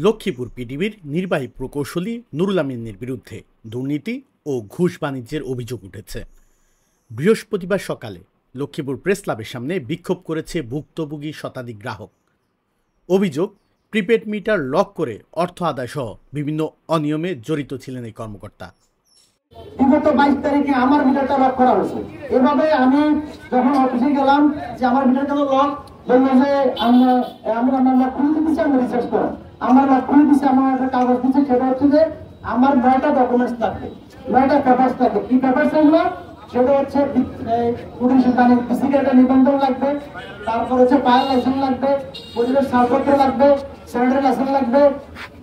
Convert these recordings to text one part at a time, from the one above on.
লক্ষ্মীপুর পিডিবির নির্বাহী প্রকৌশলী নুরুল আমিনের বিরুদ্ধে দুর্নীতি ও ঘুষ বাণিজ্যের অভিযোগ উঠেছে। বৃহস্পতিবার সকালে লক্ষ্মীপুর প্রেস ক্লাবের সামনে বিক্ষোভ করেছে ভুক্তভোগী শতাধিক গ্রাহক। অভিযোগ, প্রিপেড মিটার লক করে অর্থ আদায় সহ বিভিন্ন অনিয়মে জড়িত ছিলেন এই কর্মকর্তা। বিগত 22 তারিখে আমার মিটারটা লক করা হয়েছে। এভাবে আমি যখন অফিসে গেলাম যে আমার মিটারটা লক, বললো যে আমরা খুলে দিচ্ছি, আমি রিসার্চ করেন। আমার লক খুলে দিচ্ছি, আমার একটা কাগজ দিচ্ছে, সেটা হচ্ছে যে আমার 9টা ডকুমেন্টস লাগবে, 9টা পেপারস লাগবে। কি পেপারস এগুলো? সেটা হচ্ছে একটা নিবন্ধন লাগবে, তারপর হচ্ছে ফায়ার লাইসেন্স লাগবে, পরিবেশ ছাড়পত্র লাগবে, স্যানিটারি লাইসেন্স লাগবে।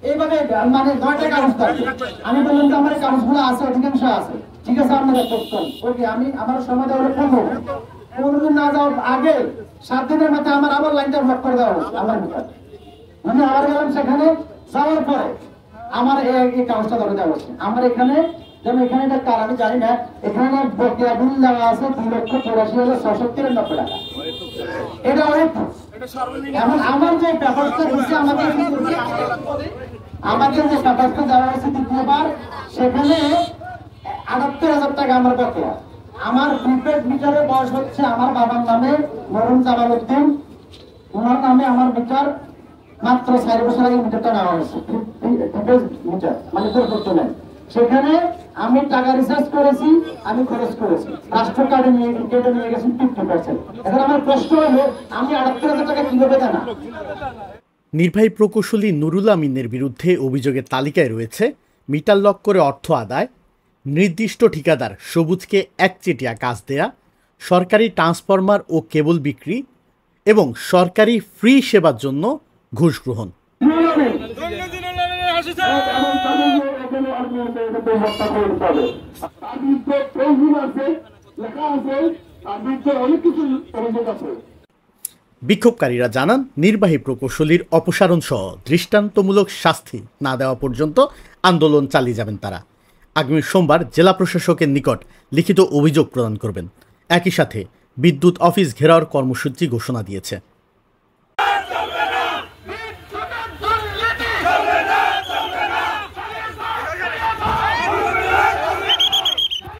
এইভাবে মানে 9টা কাগজ লাগবে। আমি বললাম যে আমার কাগজগুলো আছে, অধিকাংশ আছে, ঠিক আছে আপনারা করতেন। ওকে, আমি আমার সময় দেওয়া 15 দিন না যাওয়ার আগে 7 দিনের মধ্যে আমার আবার লাইনটা ব্লক করে দেওয়া হচ্ছে। আমার ভিতরে আমি আবার গেলাম, সেখানে যাওয়ার পরে আমার এই কাগজটা ধরে দেওয়া হচ্ছে। আমার এখানে যেমন এখানে একটা কার আমি জানি না, এখানে বকেয়া বিল দেওয়া আছে 2,84,693 টাকা। এটা অনেক। এখন আমার যে পেপারটা দিচ্ছে, আমাদের যে পেপারটা দেওয়া হয়েছে দ্বিতীয়বার, সেখানে 78,000 টাকা আমার বকেয়া। আমার প্রিপেড মিটারের বয়স হচ্ছে আমার বাবার নামে মরহুম জামাল উদ্দিন, ওনার নামে আমার মিটার মাত্র 4 বছর আগে মিটারটা নেওয়া হয়েছে। প্রিপেড মিটার মানে পরিবর্তন নেই। সেখানে আমি টাকা রিসার্চ করেছি, আমি খরচ করেছি, রাষ্ট্র কার্ডে নিয়ে গেছি 50%। এখন আমার প্রশ্ন হলো, আমি 78,000 টাকা কিভাবে জানা? নির্বাহী প্রকৌশলী নুরুল আমিনের বিরুদ্ধে অভিযোগের তালিকায় রয়েছে মিটার লক করে অর্থ আদায়, নির্দিষ্ট ঠিকাদার সবুজকে একচেটিয়া কাজ দেয়া, সরকারি ট্রান্সফরমার ও কেবল বিক্রি এবং সরকারি ফ্রি সেবার জন্য ঘুষ গ্রহণ। বিক্ষোভকারীরা জানান, নির্বাহী প্রকৌশলীর অপসারণ সহ দৃষ্টান্তমূলক শাস্তি না দেওয়া পর্যন্ত আন্দোলন চালিয়ে যাবেন তারা। আগামী সোমবার জেলা প্রশাসকের নিকট লিখিত অভিযোগ প্রদান করবেন। একই সাথে বিদ্যুৎ অফিস ঘেরাওর কর্মসূচি ঘোষণা দিয়েছে।